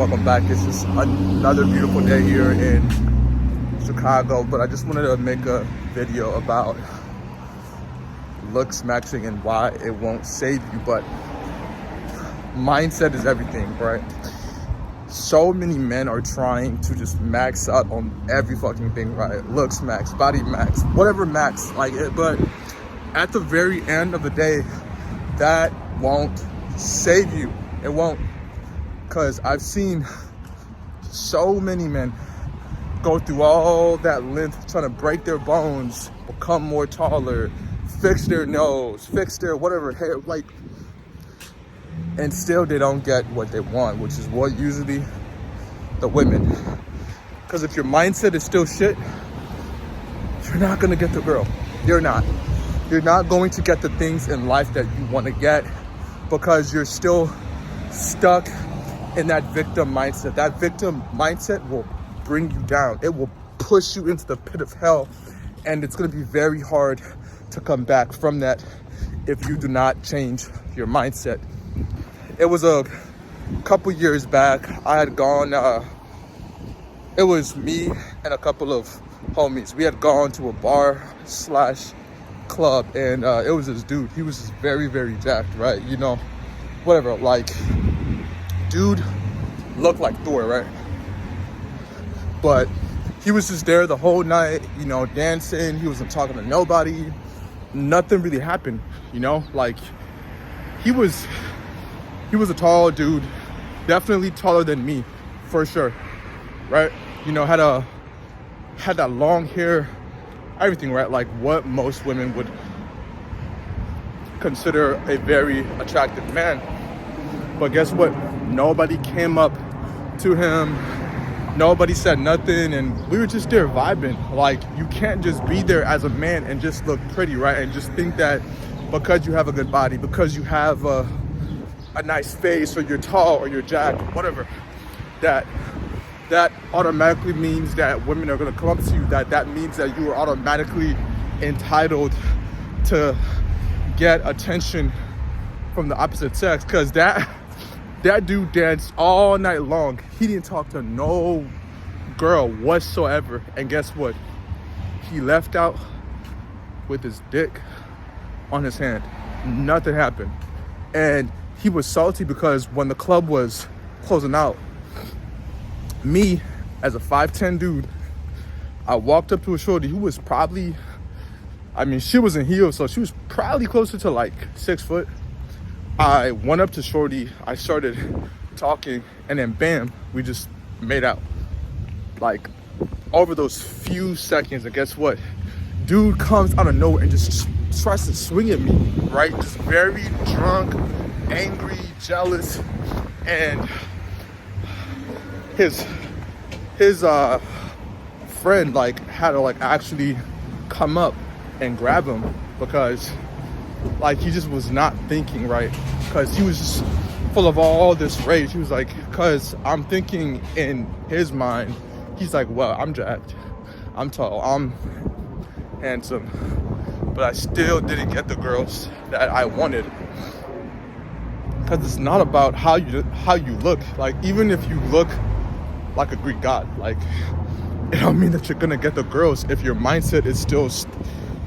Welcome back. It's just another beautiful day here in Chicago, but I just wanted to make a video about looks matching and why it won't save you, but mindset is everything, right? So many men are trying to just max out on every fucking thing, right? Looks max, body max, whatever max, like it, but at the very end of the day, that won't save you. It won't. Because I've seen so many men go through all that length trying to break their bones, become more taller, fix their nose, fix their whatever hair, like, and still they don't get what they want, which is what usually the women. Because if your mindset is still shit, you're not gonna get the girl. You're not. You're not going to get the things in life that you want to get because you're still stuck in that victim mindset. That victim mindset will bring you down. It will push you into the pit of hell, and it's going to be very hard to come back from that if you do not change your mindset. It was a couple years back. I had gone, it was me and a couple of homies. We had gone to a bar / club, and it was this dude. He was just very, very jacked, right? You know, whatever, like, dude looked like Thor, right? But he was just there the whole night, you know, dancing. He wasn't talking to nobody. Nothing really happened, you know? Like, he was a tall dude, definitely taller than me, for sure, right? You know, had that long hair, everything, right? Like what most women would consider a very attractive man. But guess what? Nobody came up to him. Nobody said nothing. And we were just there vibing. Like, you can't just be there as a man and just look pretty, right? And just think that because you have a good body, because you have a nice face, or you're tall, or you're jacked, whatever, that automatically means that women are going to come up to you. That means that you are automatically entitled to get attention from the opposite sex. Because that dude danced all night long. He didn't talk to no girl whatsoever. And guess what? He left out with his dick on his hand. Nothing happened. And he was salty because when the club was closing out, me, as a 5'10" dude, I walked up to a shorty who was probably, I mean, she was in heels, so she was probably closer to like 6 foot. I went up to shorty, I started talking, and then bam, we just made out. Like, over those few seconds, and guess what? Dude comes out of nowhere and just tries to swing at me, right? Just very drunk, angry, jealous, and his friend like had to like actually come up and grab him because like he just was not thinking right, because he was just full of all this rage. He was like, because I'm thinking in his mind, he's like, well, I'm jacked, I'm tall, I'm handsome, but I still didn't get the girls that I wanted. Because it's not about how you look. Like, even if you look like a Greek god, like, it don't mean that you're gonna get the girls if your mindset is still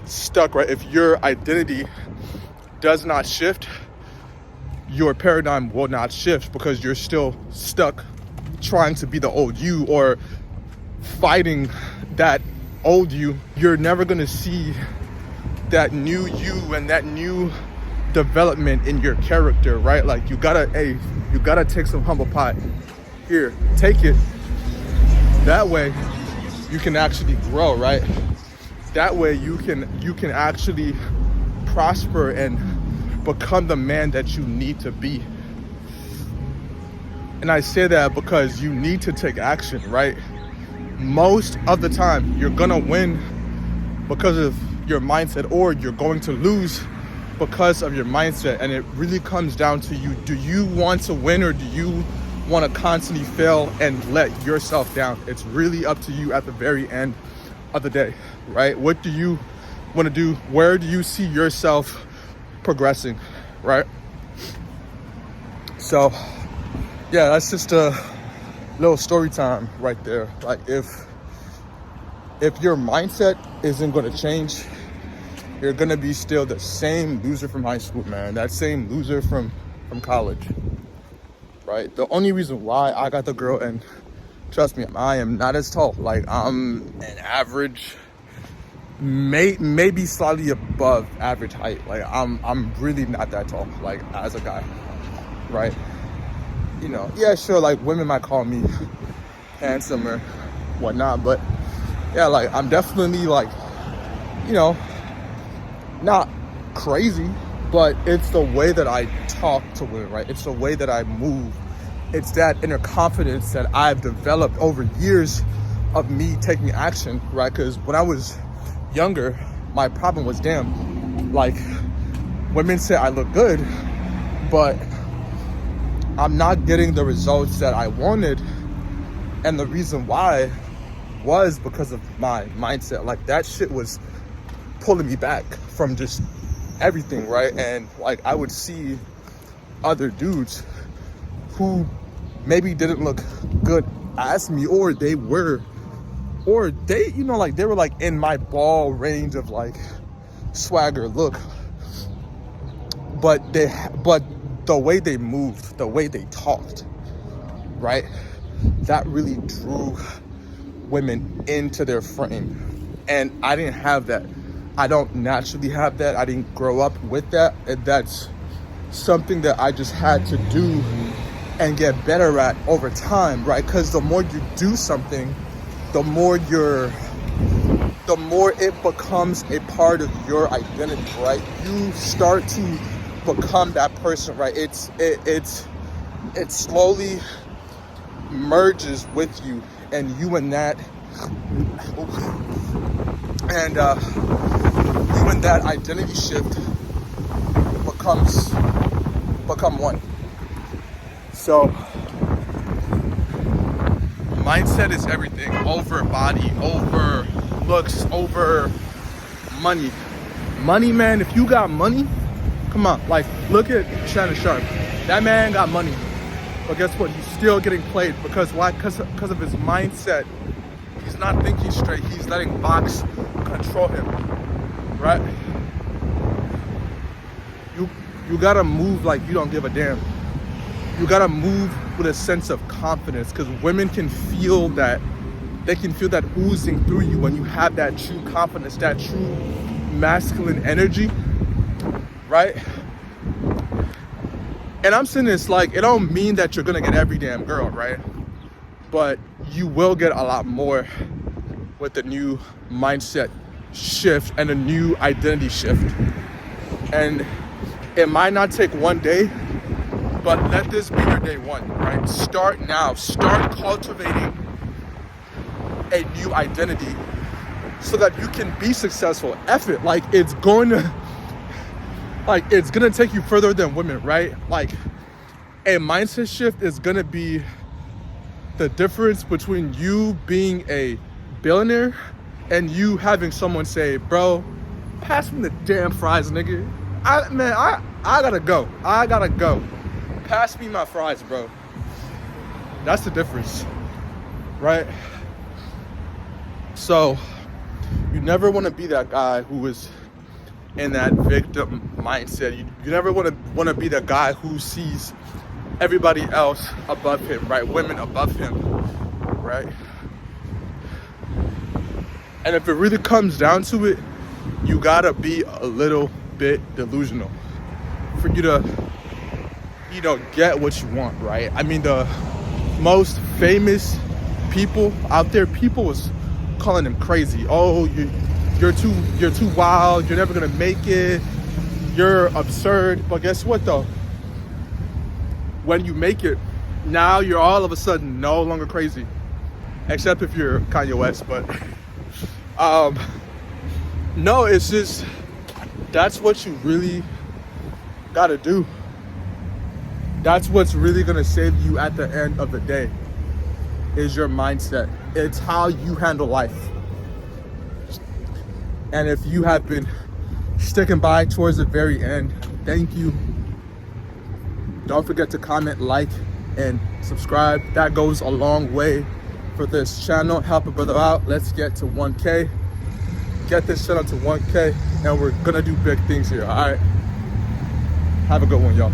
stuck, right? If your identity does not shift, your paradigm will not shift, because you're still stuck trying to be the old you or fighting that old you. You're never gonna see that new you and that new development in your character, right? Like, you gotta take some humble pie. Here, take it. That way you can actually grow, right? That way you can actually prosper and become the man that you need to be. And I say that because you need to take action, right? Most of the time you're gonna win because of your mindset, or you're going to lose because of your mindset. And it really comes down to you. Do you want to win, or do you want to constantly fail and let yourself down? It's really up to you at the very end of the day, right? What do you want to do? Where do you see yourself progressing, right? So yeah, that's just a little story time right there. Like if your mindset isn't going to change, you're going to be still the same loser from high school, man. That same loser from college, right? The only reason why I got the girl, and trust me, I am not as tall. Like I'm an average, maybe slightly above average height. Like I'm really not that tall, like as a guy, right? You know, yeah, sure, like women might call me handsome or whatnot, but yeah, like I'm definitely like, you know, not crazy, but it's the way that I talk to women, right? It's the way that I move. It's that inner confidence that I've developed over years of me taking action, right? Because when I was younger, my problem was, damn, like women say I look good, but I'm not getting the results that I wanted. And the reason why was because of my mindset. Like that shit was pulling me back from just everything, right? And like I would see other dudes who maybe didn't look good as me, or they, you know, like they were like in my ball range of like swagger look, but the way they moved, the way they talked, right? That really drew women into their frame. And I didn't have that. I don't naturally have that. I didn't grow up with that. And that's something that I just had to do and get better at over time, right? Because the more you do something, the more it becomes a part of your identity, right? You start to become that person, right? It slowly merges with you, and you and that, and you and that identity shift become one. So mindset is everything, over body, over looks, over money. Money, man, if you got money, come on, like look at Shannon Sharp. That man got money, but guess what? He's still getting played. Because why? Because of his mindset. He's not thinking straight. He's letting box control him, right? You gotta move like you don't give a damn. You gotta move with a sense of confidence, because women can feel that. They can feel that oozing through you when you have that true confidence, that true masculine energy, right? And I'm saying this like, it don't mean that you're gonna get every damn girl, right? But you will get a lot more with the new mindset shift and a new identity shift. And it might not take one day, but let this be your day one, right? Start now. Start cultivating a new identity so that you can be successful. F it. Like it's gonna take you further than women, right? Like a mindset shift is gonna be the difference between you being a billionaire and you having someone say, bro, pass me the damn fries, nigga. I gotta go. Pass me my fries, bro. That's the difference, right? So you never want to be that guy who is in that victim mindset. You never want to be the guy who sees everybody else above him, right? Women above him, right? And if it really comes down to it, you gotta be a little bit delusional for you to, you know, get what you want, right? I mean, the most famous people out there, people was calling them crazy. Oh, you're too wild. You're never gonna make it. You're absurd. But guess what though? When you make it, now you're all of a sudden no longer crazy, except if you're Kanye West. But no, it's just that's what you really gotta do. That's what's really gonna save you at the end of the day, is your mindset. It's how you handle life. And if you have been sticking by towards the very end, thank you. Don't forget to comment, like, and subscribe. That goes a long way for this channel. Help a brother out. Let's get to 1K. Get this channel to 1K, and we're gonna do big things here. All right. Have a good one, y'all.